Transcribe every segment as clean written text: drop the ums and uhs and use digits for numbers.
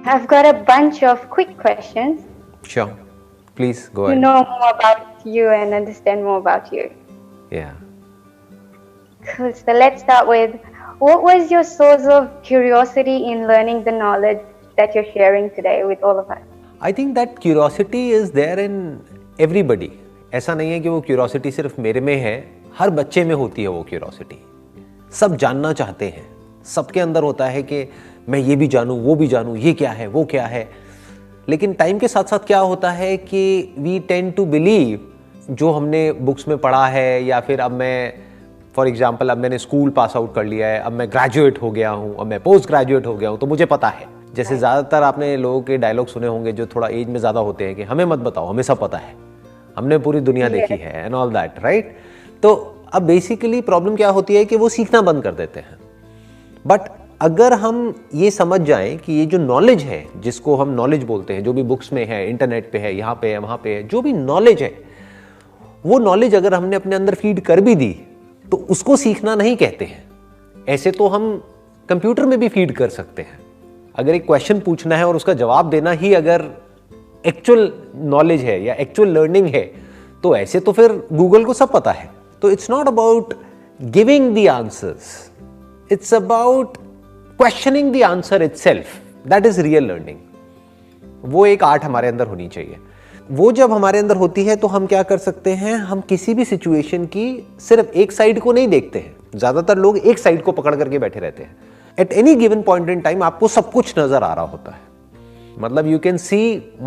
I've got a bunch of quick questions Sure. Please go to ahead. know more about you and understand more about you. Yeah. Cool. So let's start with, what was your source of curiosity in learning the knowledge that you're sharing today with all of us? I think that curiosity is there in everybody. ऐसा नहीं है कि वो curiosity सिर्फ मेरे में है, हर बच्चे में होती है वो curiosity. सब जानना चाहते हैं, सबके अंदर होता है कि मैं ये भी जानूं, वो भी जानूं, ये क्या है, वो क्या है. लेकिन टाइम के साथ साथ क्या होता है कि वी टेंड टू बिलीव जो हमने बुक्स में पढ़ा है, या फिर अब मैं फॉर एग्जाम्पल अब मैंने स्कूल पास आउट कर लिया है, अब मैं ग्रेजुएट हो गया हूँ, अब मैं पोस्ट ग्रेजुएट हो गया हूँ, तो मुझे पता है. जैसे ज़्यादातर आपने लोगों के डायलॉग सुने होंगे जो थोड़ा एज में ज़्यादा होते हैं कि हमें मत बताओ, हमें सब पता है, हमने पूरी दुनिया देखी है एंड ऑल दैट, राइट. तो अब बेसिकली प्रॉब्लम क्या होती है कि वो सीखना बंद कर देते हैं. बट अगर हम ये समझ जाएं कि ये जो नॉलेज है, जिसको हम नॉलेज बोलते हैं, जो भी बुक्स में है, इंटरनेट पे है, यहाँ पे है, वहाँ पे है, जो भी नॉलेज है, वो नॉलेज अगर हमने अपने अंदर फीड कर भी दी तो उसको सीखना नहीं कहते हैं. ऐसे तो हम कंप्यूटर में भी फीड कर सकते हैं. अगर एक क्वेश्चन पूछना है और उसका जवाब देना ही अगर एक्चुअल नॉलेज है या एक्चुअल लर्निंग है, तो ऐसे तो फिर गूगल को सब पता है. तो it's not about giving the answers, it's about questioning the answer itself. That is real learning. वो एक आर्ट हमारे अंदर होनी चाहिए. वो जब हमारे अंदर होती है तो हम क्या कर सकते हैं, हम किसी भी सिचुएशन की सिर्फ एक साइड को नहीं देखते हैं. ज्यादातर लोग एक साइड को पकड़ करके बैठे रहते हैं. At any given point in time आपको सब कुछ नजर आ रहा होता है. मतलब you can see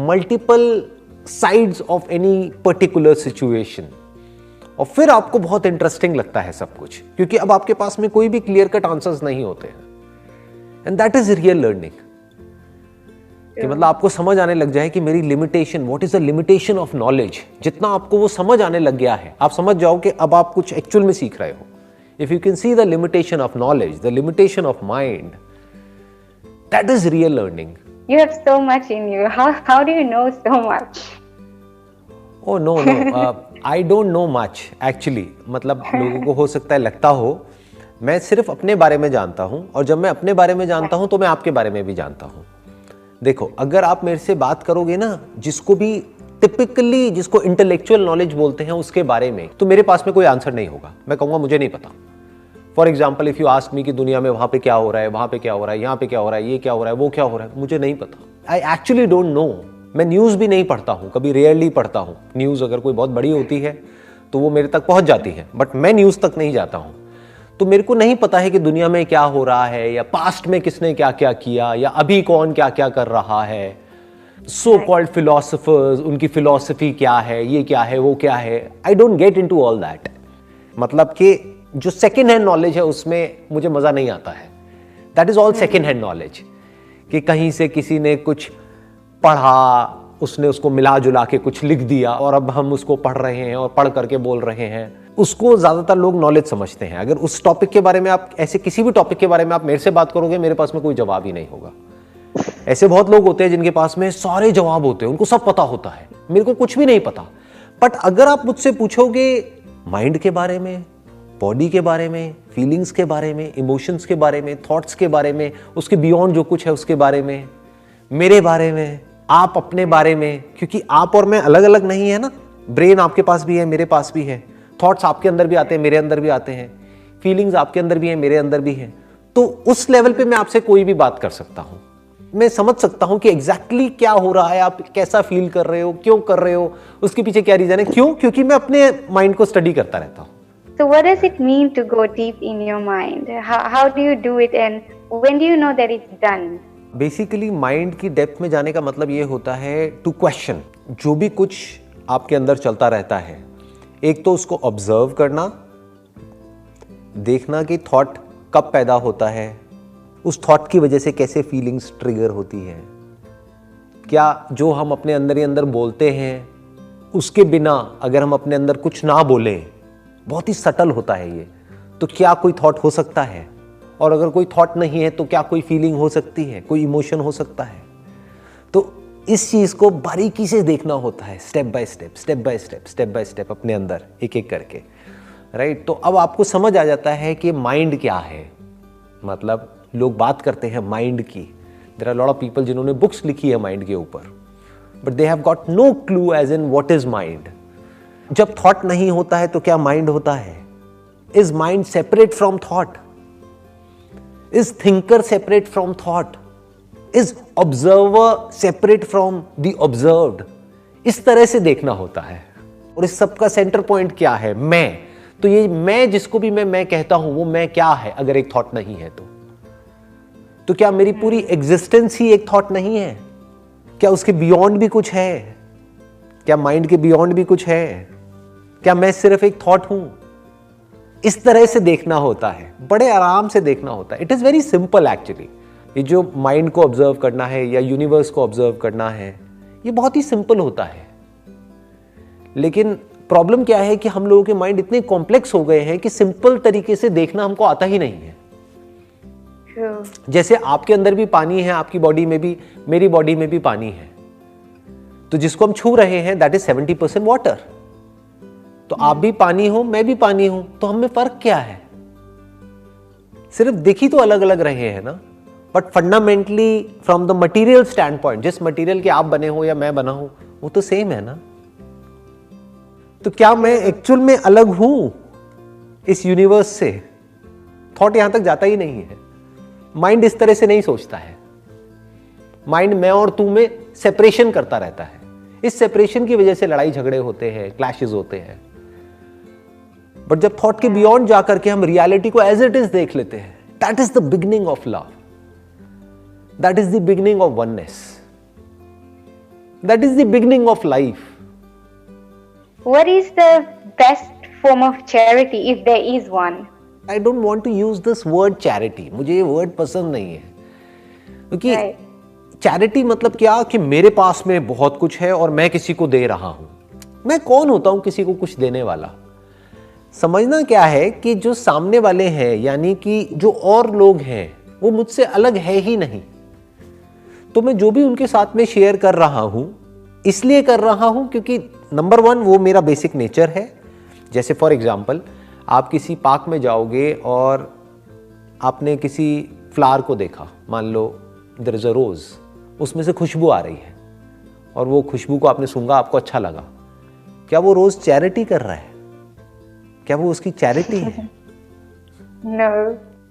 multiple sides of any particular situation. और फिर आपको बहुत इंटरेस्टिंग लगता है सब कुछ, क्योंकि अब आपके पास में कोई भी क्लियर कट आंसर्स नहीं होते हैं. And that is real learning. कि मतलब आपको समझ आने लग जाए कि मेरी limitation, what is the limitation of knowledge. जितना आपको वो समझ आने लग गया है, आप समझ जाओ कि अब आप कुछ एक्चुअल में सीख रहे हो. If you can see the limitation of knowledge, the limitation of mind, that is real learning. You have so much in you. How do you know so much? Oh no, I don't know much actually. मतलब लोगों को हो सकता है लगता हो मैं सिर्फ अपने बारे में जानता हूं, और जब मैं अपने बारे में जानता हूं तो मैं आपके बारे में भी जानता हूं. देखो, अगर आप मेरे से बात करोगे ना, जिसको भी टिपिकली जिसको इंटेलेक्चुअल नॉलेज बोलते हैं उसके बारे में, तो मेरे पास में कोई आंसर नहीं होगा. मैं कहूंगा मुझे नहीं पता. For example if you ask me कि दुनिया में वहां पे क्या हो रहा है, वहां पे क्या हो रहा है, यहाँ पे क्या हो रहा है, ये क्या हो रहा है, वो क्या हो रहा है, मुझे नहीं पता. I actually don't know. मैं न्यूज भी नहीं पढ़ता हूँ, कभी रेयरली पढ़ता हूँ. न्यूज अगर कोई बहुत बड़ी होती है तो वो मेरे तक पहुंच जाती है, बट मैं न्यूज तक नहीं जाता हूँ. तो मेरे को नहीं पता है कि दुनिया में क्या हो रहा है, या पास्ट में किसने क्या क्या किया, या अभी कौन क्या क्या कर रहा है. सो कॉल्ड फिलोसफर्स, उनकी फिलोसफी क्या है, ये क्या है, वो क्या है. I don't get into all that. मतलब कि जो सेकेंड हैंड नॉलेज है उसमें मुझे मजा नहीं आता है. That is all second hand knowledge. कि कहीं से किसी ने कुछ पढ़ा, उसने उसको मिला जुला के कुछ लिख दिया, और अब हम उसको पढ़ रहे हैं और पढ़ करके बोल रहे हैं. उसको ज्यादातर लोग नॉलेज समझते हैं. अगर उस टॉपिक के बारे में आप, ऐसे किसी भी टॉपिक के बारे में आप मेरे से बात करोगे, मेरे पास में कोई जवाब ही नहीं होगा. ऐसे बहुत लोग होते हैं जिनके पास में सारे जवाब होते हैं, उनको सब पता होता है, मेरे को कुछ भी नहीं पता. बट अगर आप मुझसे पूछोगे माइंड के बारे में, बॉडी के बारे में, फीलिंग्स के बारे में, इमोशंस के बारे में, थॉट्स के बारे में, उसके बियॉन्ड जो कुछ है उसके बारे में, मेरे बारे में, आप अपने बारे में, क्योंकि आप और मैं अलग अलग नहीं है ना. ब्रेन आपके पास भी है, मेरे पास भी है. थॉट्स आपके अंदर भी आते हैं, मेरे अंदर भी आते हैं. फीलिंग्स आपके अंदर भी हैं, मेरे अंदर भी हैं. तो उस लेवल पे मैं आपसे कोई भी बात कर सकता हूं. मैं समझ सकता हूं कि एग्जैक्टली क्या हो रहा है, आप कैसा फील कर रहे हो, क्यों कर रहे हो, उसके पीछे क्या रीजन है. क्यों? क्योंकि मैं अपने माइंड को स्टडी करता रहता हूं. So what does it mean to go deep in your mind? How do you do it, and when do you know that it's done? Basically mind की डेप्थ में जाने का मतलब ये होता है टू क्वेश्चन. जो भी कुछ आपके अंदर चलता रहता है, एक तो उसको ऑब्जर्व करना, देखना कि थॉट कब पैदा होता है, उस थॉट की वजह से कैसे फीलिंग्स ट्रिगर होती है, क्या जो हम अपने अंदर ही अंदर बोलते हैं उसके बिना अगर हम अपने अंदर कुछ ना बोलें, बहुत ही सटल होता है ये, तो क्या कोई थॉट हो सकता है. और अगर कोई थॉट नहीं है तो क्या कोई फीलिंग हो सकती है, कोई इमोशन हो सकता है. तो इस चीज को बारीकी से देखना होता है, step by step, step by step, step by step, अपने अंदर एक एक करके, राइट. तो अब आपको समझ आ जाता है कि माइंड क्या है. मतलब लोग बात करते हैं माइंड की, there are lot of people जिन्होंने बुक्स लिखी है माइंड के ऊपर, but they have got no clue as in what is mind. जब थॉट नहीं होता है तो क्या माइंड होता है? Is mind separate from thought? Is thinker separate from thought? Is observer separate from the observed? इस तरह से देखना होता है. और इस सब का सेंटर पॉइंट क्या है? मैं. तो ये मैं जिसको भी मैं कहता हूं, वो मैं क्या है अगर एक थॉट नहीं है तो क्या मेरी पूरी एग्जिस्टेंस ही एक थॉट नहीं है? क्या उसके बियॉन्ड भी कुछ है? क्या माइंड के बियॉन्ड भी कुछ है? क्या मैं सिर्फ एक थॉट हूं? इस तरह से देखना होता है, बड़े आराम से देखना होता है. It is very simple actually. ये जो माइंड को ऑब्जर्व करना है या यूनिवर्स को ऑब्जर्व करना है, ये बहुत ही सिंपल होता है. लेकिन प्रॉब्लम क्या है कि हम लोगों के माइंड इतने कॉम्प्लेक्स हो गए हैं कि सिंपल तरीके से देखना हमको आता ही नहीं है. जैसे आपके अंदर भी पानी है, आपकी बॉडी में भी, मेरी बॉडी में भी पानी है, तो जिसको हम छू रहे हैं दैट इज 70% वाटर. तो आप भी पानी हो, मैं भी पानी हूं, तो हम में फर्क क्या है? सिर्फ दिख ही तो अलग अलग रहे हैं ना, but fundamentally from the material stand point, जिस मटीरियल के आप बने हो या मैं बना हूं, वो तो सेम है ना. तो क्या मैं एक्चुअल में अलग हूं इस यूनिवर्स से? थॉट यहां तक जाता ही नहीं है. माइंड इस तरह से नहीं सोचता है. माइंड मैं और तू में सेपरेशन करता रहता है. इस सेपरेशन की वजह से लड़ाई झगड़े होते हैं, क्लैशेस होते हैं. बट जब थॉट के बियॉन्ड जाकर के हम रियलिटी को एज इट इज देख लेते हैं, that is the beginning of love. That is the beginning of oneness. That is the beginning of life. What is the best form of charity, if there is one? I don't want to use this word charity. मुझे ये word पसंद नहीं है, क्योंकि charity मतलब क्या कि मेरे पास में बहुत कुछ है और मैं किसी को दे रहा हूं. मैं कौन होता हूं किसी को कुछ देने वाला? समझना क्या है कि जो सामने वाले हैं, यानी कि जो और लोग हैं, वो मुझसे अलग है ही नहीं. तो मैं जो भी उनके साथ में शेयर कर रहा हूं, इसलिए कर रहा हूं क्योंकि नंबर 1 वो मेरा बेसिक नेचर है. जैसे फॉर एग्जाम्पल, आप किसी पार्क में जाओगे और आपने किसी फ्लावर को देखा, मान लो देयर इज अ रोज, उसमें से खुशबू आ रही है और वो खुशबू को आपने सूंघा, आपको अच्छा लगा. क्या वो रोज चैरिटी कर रहा है? क्या वो उसकी चैरिटी है? No.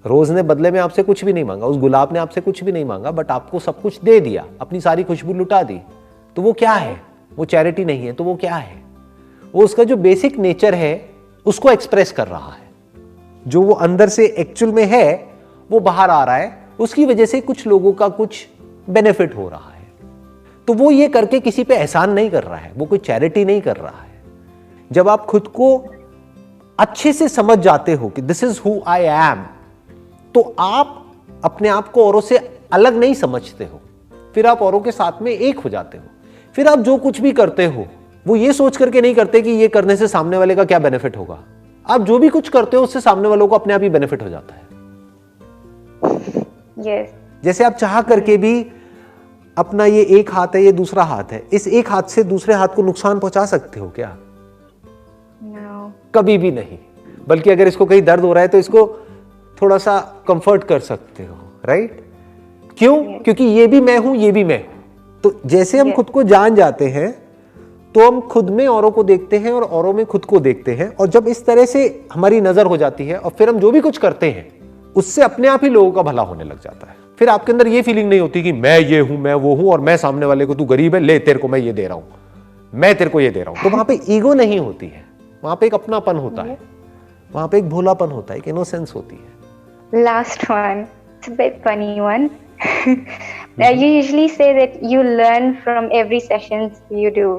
रोज ने बदले में आपसे कुछ भी नहीं मांगा, उस गुलाब ने आपसे कुछ भी नहीं मांगा, बट आपको सब कुछ दे दिया, अपनी सारी खुशबू लुटा दी. तो वो क्या है? वो चैरिटी नहीं है. तो वो क्या है? वो उसका जो बेसिक नेचर है उसको एक्सप्रेस कर रहा है. जो वो अंदर से एक्चुअल में है वो बाहर आ रहा है. उसकी वजह से कुछ लोगों का कुछ बेनिफिट हो रहा है. तो वो ये करके किसी पे एहसान नहीं कर रहा है, वो कोई चैरिटी नहीं कर रहा है. जब आप खुद को अच्छे से समझ जाते हो कि this is who I am, तो आप अपने आप को औरों से अलग नहीं समझते हो. फिर आप औरों के साथ में एक हो जाते हो. फिर आप जो कुछ भी करते हो वो ये सोच करके नहीं करते कि ये करने से सामने वाले का क्या बेनिफिट होगा. आप जो भी कुछ करते हो उससे सामने वालों को अपने आप ही बेनिफिट हो जाता है. Yes. जैसे आप चाह करके भी अपना ये एक हाथ है, ये दूसरा हाथ है, इस एक हाथ से दूसरे हाथ को नुकसान पहुंचा सकते हो क्या? No. कभी भी नहीं. बल्कि अगर इसको कहीं दर्द हो रहा है तो इसको थोड़ा सा कंफर्ट कर सकते हो. राइट? क्यों? क्योंकि ये भी मैं हूं, ये भी मैं हूं. तो जैसे हम खुद को जान जाते हैं तो हम खुद में औरों को देखते हैं और औरों में खुद को देखते हैं. और जब इस तरह से हमारी नजर हो जाती है और फिर हम जो भी कुछ करते हैं उससे अपने आप ही लोगों का भला होने लग जाता है. फिर आपके अंदर ये फीलिंग नहीं होती कि मैं ये हूं, मैं वो हूं और मैं सामने वाले को, तू गरीब है, ले तेरे को मैं ये दे रहा हूं, मैं तेरे को ये दे रहा हूं. तो वहां पे ईगो नहीं होती है, वहां पे एक अपनापन होता है, वहां पे एक भोलापन होता है, एक इनोसेंस होती है. Last one. It's a bit funny one. You usually say that you learn from every session you do.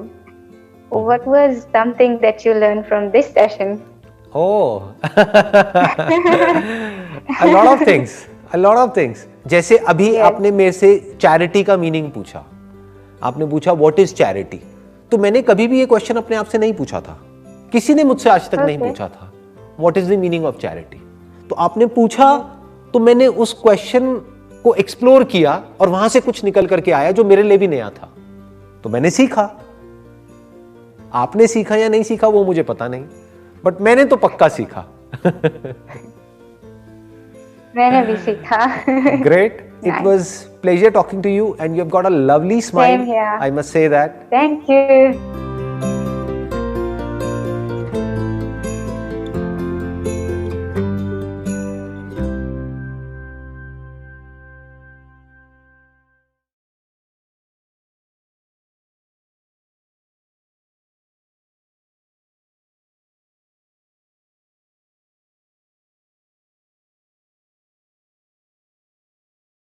What was something that you learned from this session? Oh, a lot of things. A lot of things. जैसे अभी आपने मेरे से charity का meaning पूछा, आपने पूछा what is charity. तो मैंने कभी भी ये क्वेश्चन अपने आप से नहीं पूछा था, किसी ने मुझसे आज तक नहीं पूछा था what is the meaning of charity. तो आपने पूछा तो मैंने उस क्वेश्चन को एक्सप्लोर किया और वहां से कुछ निकल करके आया जो मेरे लिए भी नया था. तो मैंने सीखा. आपने सीखा या नहीं सीखा वो मुझे पता नहीं, बट मैंने तो पक्का सीखा. मैंने भी सीखा. Great. It was pleasure talking to you, and you've got a lovely smile. Same here. I must say that. Thank you.